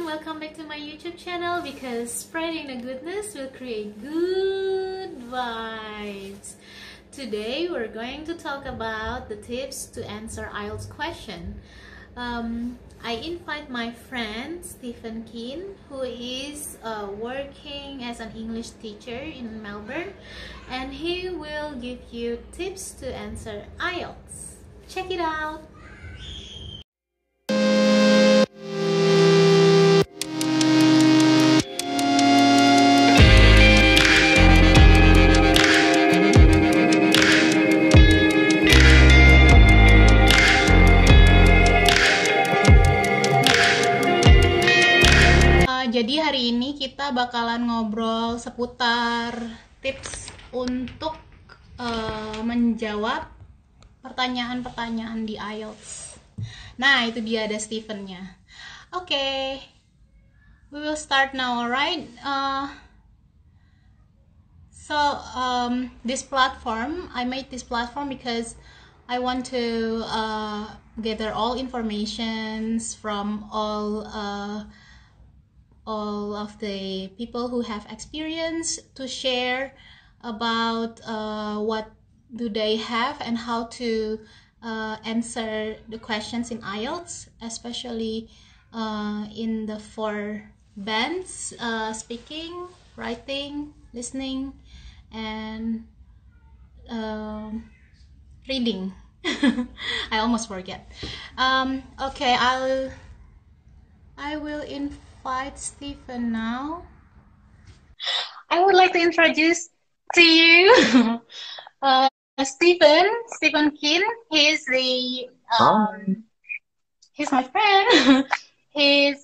welcome back to my YouTube channel, because spreading the goodness will create good vibes. Today we're going to talk about the tips to answer IELTS question. I invite my friend Stephen Keen, who is working as an English teacher in Melbourne, and he will give you tips to answer IELTS. Check it out! Jadi hari ini kita bakalan ngobrol seputar tips untuk menjawab pertanyaan-pertanyaan di IELTS. Nah, itu dia ada Stephen-nya. Okay, we will start now, alright? This platform, I made this platform because I want to gather all informations from all of the people who have experience to share about what do they have and how to answer the questions in IELTS, especially in the 4 bands: speaking, writing, listening, and reading. I almost forget. Okay, I will invite Stephen now. I would like to introduce to you Stephen Keen. He's my friend. He's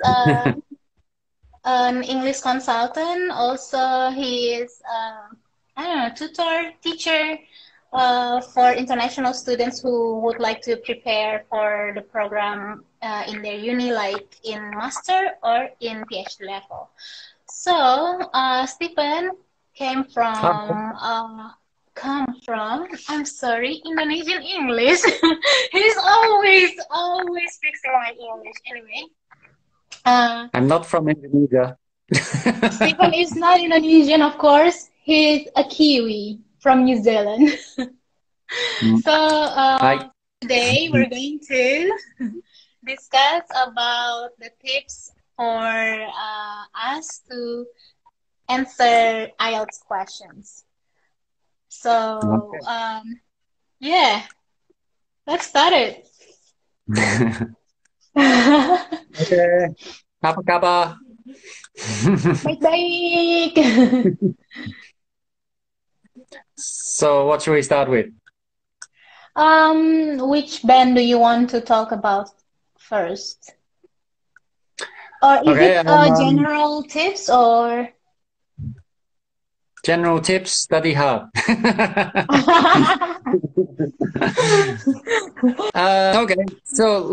an English consultant. Also, he is tutor, teacher for international students who would like to prepare for the program in their uni, like in master or in PhD level. So Stephen came from I'm sorry, Indonesian English. He's always fixing my English. Anyway, I'm not from Indonesia. Stephen is not Indonesian, of course. He's a Kiwi from New Zealand. So today we're going to discuss about the tips for us to answer IELTS questions. So yeah, let's start it. Okay, apa kabar? Baik-baik. So what should we start with? Which band do you want to talk about first? Or is it general tips or? General tips, study hard. Okay, so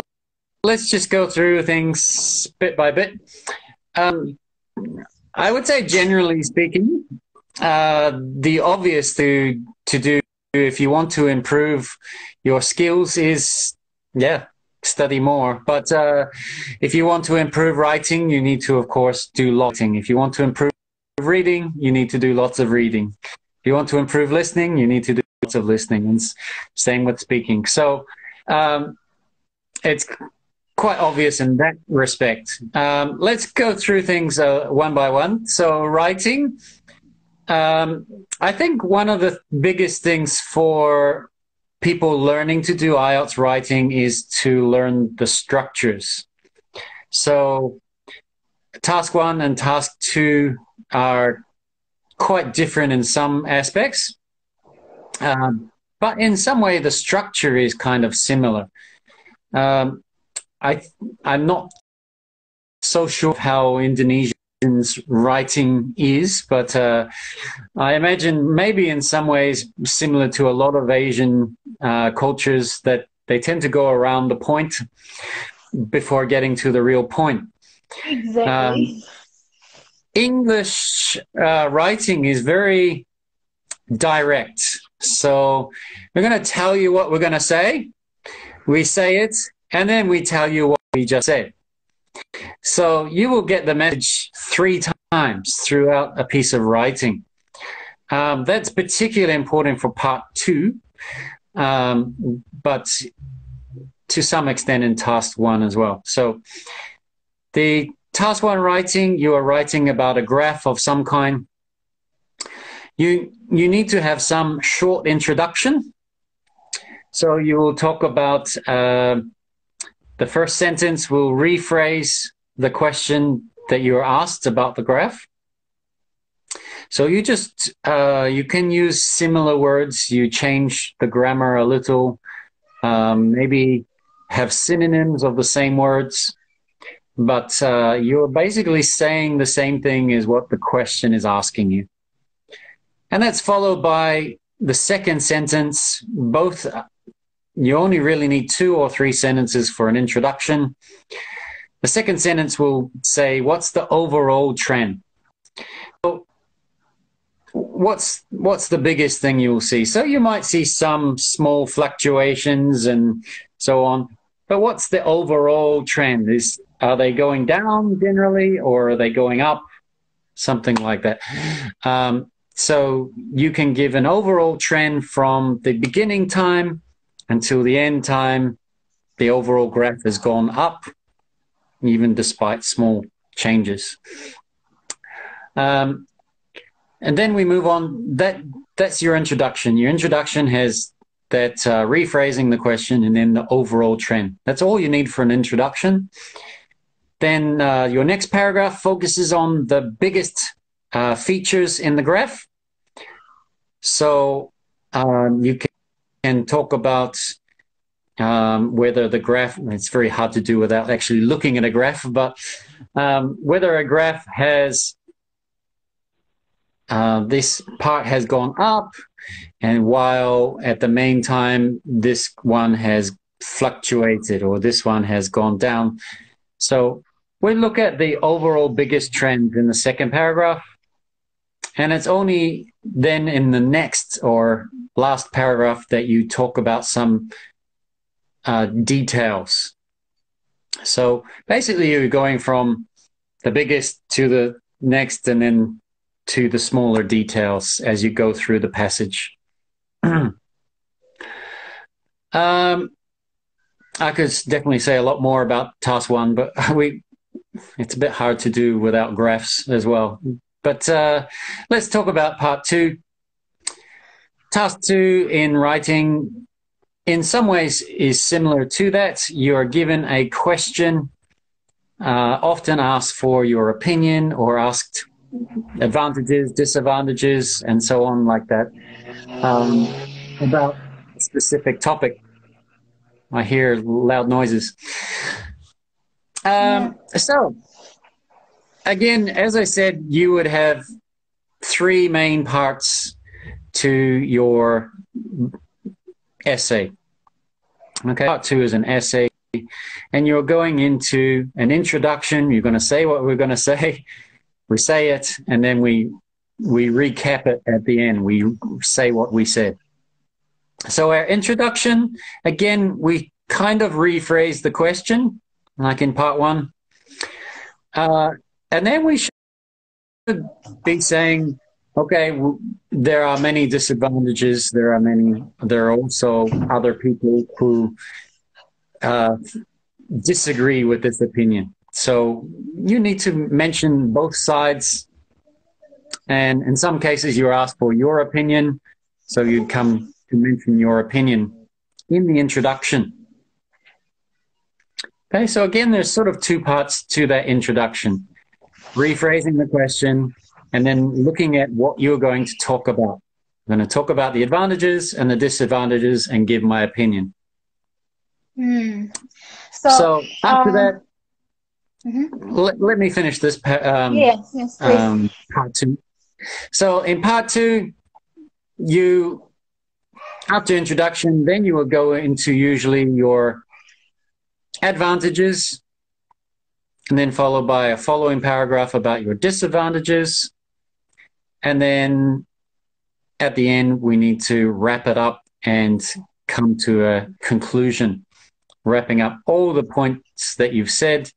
let's just go through things bit by bit. I would say, generally speaking, the obvious to do if you want to improve your skills is, study more. But if you want to improve writing, you need to, of course, do writing. If you want to improve reading, you need to do lots of reading. If you want to improve listening, you need to do lots of listening. And same with speaking. So it's quite obvious in that respect. Let's go through things one by one. So writing. I think one of the biggest things for people learning to do IELTS writing is to learn the structures. So task 1 and task 2 are quite different in some aspects, but in some way the structure is kind of similar. I'm not so sure how Indonesians writing is, but I imagine maybe in some ways similar to a lot of Asian cultures, that they tend to go around the point before getting to the real point. Exactly. English writing is very direct. So we're going to tell you what we're going to say. We say it, and then we tell you what we just said. So you will get the message 3 times throughout a piece of writing. That's particularly important for part 2, but to some extent in task 1 as well. So the task 1 writing, you are writing about a graph of some kind. You need to have some short introduction. So you will talk about the first sentence will rephrase the question that you are asked about the graph. So you just, you can use similar words. You change the grammar a little, maybe have synonyms of the same words, but you're basically saying the same thing as what the question is asking you. And that's followed by the second sentence. Both, you only really need 2 or 3 sentences for an introduction. The second sentence will say, what's the overall trend? So what's the biggest thing you'll see? So you might see some small fluctuations and so on, but what's the overall trend? Are they going down generally, or are they going up? Something like that. So you can give an overall trend from the beginning time until the end time. The overall graph has gone up, even despite small changes. And then we move on. That's your introduction. Your introduction has that rephrasing the question and then the overall trend. That's all you need for an introduction. Then your next paragraph focuses on the biggest features in the graph. So you can talk about whether the graph, it's very hard to do without actually looking at a graph, but whether a graph has this part has gone up, and while at the main time this one has fluctuated, or this one has gone down. So we look at the overall biggest trend in the second paragraph, and it's only then in the next or last paragraph that you talk about some details. So basically you're going from the biggest to the next and then to the smaller details as you go through the passage. I could definitely say a lot more about task 1, but it's a bit hard to do without graphs as well. But let's talk about part 2. Task 2 in writing, in some ways, is similar to that. You're given a question, often asked for your opinion or asked advantages, disadvantages, and so on like that, about a specific topic. I hear loud noises. So, again, as I said, you would have 3 main parts to your essay. Okay, part 2 is an essay, and you're going into an introduction. You're going to say what we're going to say. We say it, and then we recap it at the end. We say what we said. So our introduction, again, we kind of rephrase the question, like in part 1. And then we should be saying, okay, there are many disadvantages. There are also other people who disagree with this opinion. So you need to mention both sides. And in some cases, you're asked for your opinion. So you'd come to mention your opinion in the introduction. Okay, so again, there's sort of 2 parts to that introduction. Rephrasing the question, and then looking at what you're going to talk about. I'm going to talk about the advantages and the disadvantages and give my opinion. So after that, let me finish this yes, part 2. So in part 2, after introduction, then you will go into usually your advantages, and then followed by a following paragraph about your disadvantages. And then at the end, we need to wrap it up and come to a conclusion, wrapping up all the points that you've said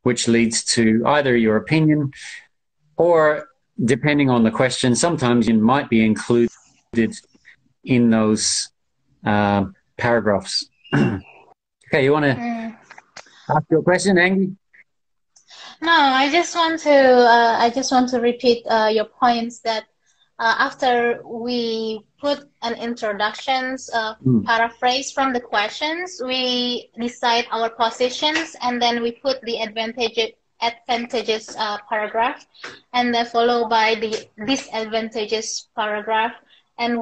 which leads to either your opinion or, depending on the question, sometimes you might be included in those paragraphs. Okay, you want to ask your question, Anggie? No, I just want to repeat your points that after we put an introductions paraphrase from the questions, we decide our positions, and then we put the advantages paragraph, and then followed by the disadvantages paragraph, and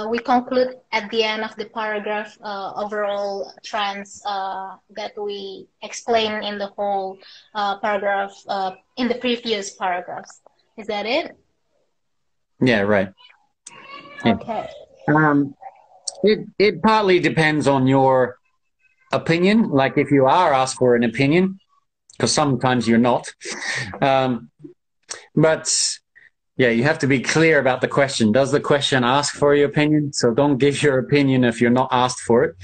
we conclude at the end of the paragraph overall trends that we explain in the whole paragraph in the previous paragraphs. Is that it? Yeah, right. Yeah. Okay. It partly depends on your opinion, like if you are asked for an opinion, because sometimes you're not. But yeah, you have to be clear about the question. Does the question ask for your opinion? So don't give your opinion if you're not asked for it.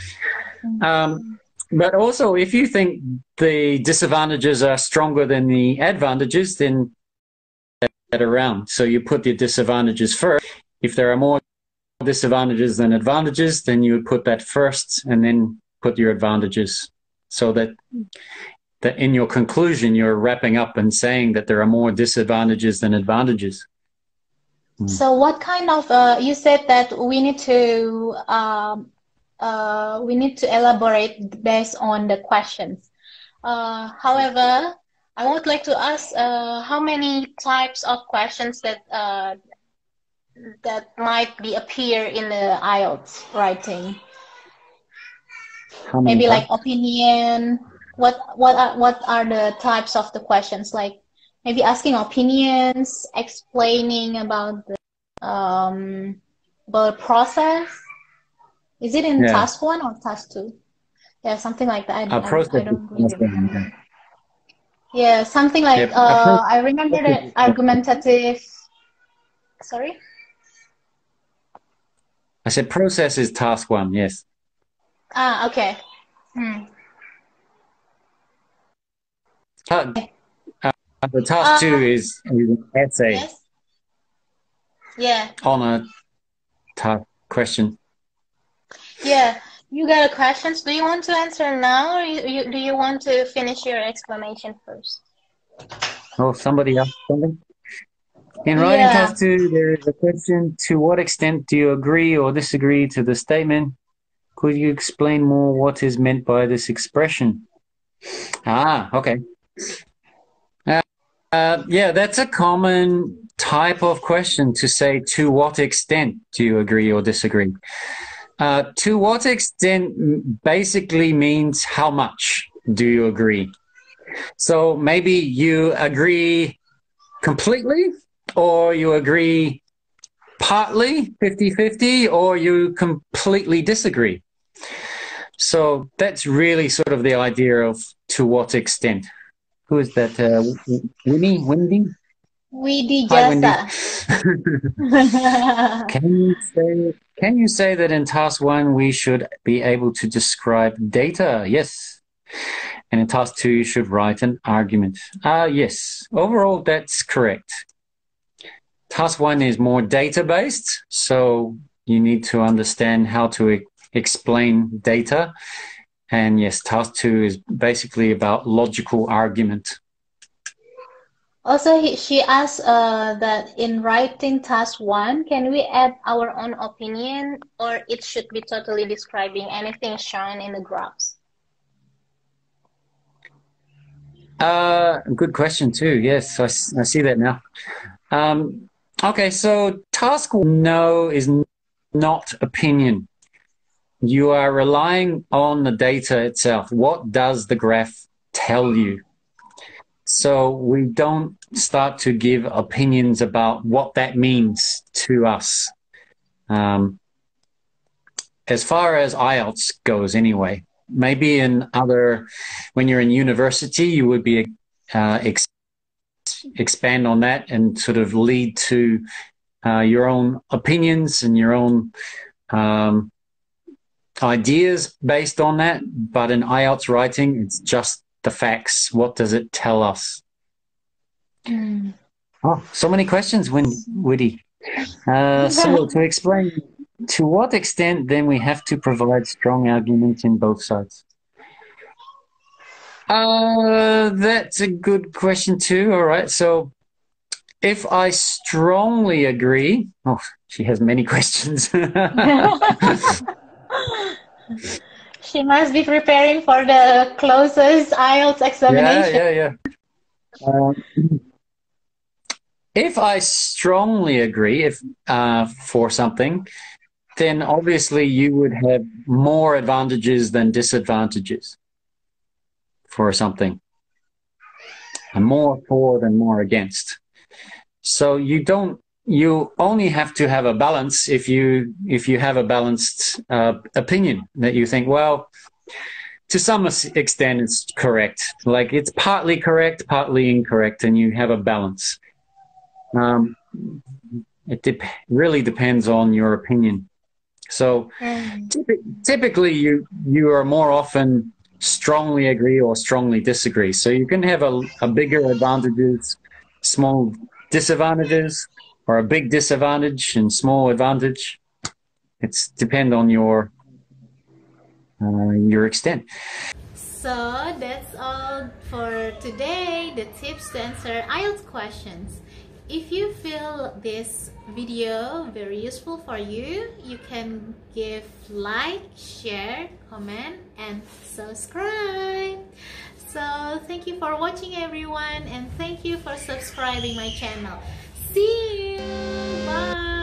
But also, if you think the disadvantages are stronger than the advantages, then that around. So you put the disadvantages first. If there are more disadvantages than advantages, then you would put that first and then put your advantages, so that in your conclusion you're wrapping up and saying that there are more disadvantages than advantages. So what kind of you said that we need to elaborate based on the questions. However, I would like to ask how many types of questions that might be appear in the IELTS writing. Maybe like opinion. What are the types of the questions? Like maybe asking opinions, explaining about the process. Is it in task 1 or task 2? Yeah, something like that. I don't really remember. Yeah, something like I remember the argumentative. Sorry. I said process is task 1. Yes. Ah, okay. The task 2 is an essay. Yes. Yeah. On a task question. Yeah. You got a questions? Do you want to answer now, or do you want to finish your explanation first? Oh, somebody asked something? In writing task 2, there is a question: to what extent do you agree or disagree to the statement? Could you explain more what is meant by this expression? Ah, okay. Yeah, that's a common type of question, to say, to what extent do you agree or disagree? To what extent basically means how much do you agree? So maybe you agree completely, or you agree partly, 50-50, or you completely disagree. So that's really sort of the idea of to what extent. Who is that? Winnie? Wendy? Weedy Hi, Wendy. Can you say that in task 1 we should be able to describe data? Yes. And in task 2 you should write an argument. Yes. Overall, that's correct. Task 1 is more data-based, so you need to understand how to explain data. And yes, task 2 is basically about logical argument. Also, she asked that in writing task 1, can we add our own opinion, or it should be totally describing anything shown in the graphs? Good question too. Yes, I see that now. Okay, so task 1, no, is not opinion. You are relying on the data itself. What does the graph tell you? So we don't start to give opinions about what that means to us. As far as IELTS goes anyway, maybe when you're in university, you would be expand on that and sort of lead to your own opinions and your own ideas based on that. But in IELTS writing, it's just the facts? What does it tell us? Oh, so many questions, Woody. So to explain, to what extent then we have to provide strong arguments in both sides? That's a good question too. All right. So if I strongly agree, oh, she has many questions. She must be preparing for the closest IELTS examination. Yeah. If I strongly agree for something, then obviously you would have more advantages than disadvantages for something. And more for than more against. So you only have to have a balance if you have a balanced opinion that you think, well, to some extent it's correct. Like it's partly correct, partly incorrect, and you have a balance. It really depends on your opinion. So typically you are more often strongly agree or strongly disagree. So you can have a bigger advantages, small disadvantages, or a big disadvantage and small advantage. It's depend on your extent. So that's all for today, the tips to answer IELTS questions. If you feel this video very useful for you, you can give like, share, comment, and subscribe. So thank you for watching everyone, and thank you for subscribing my channel. See you. Bye.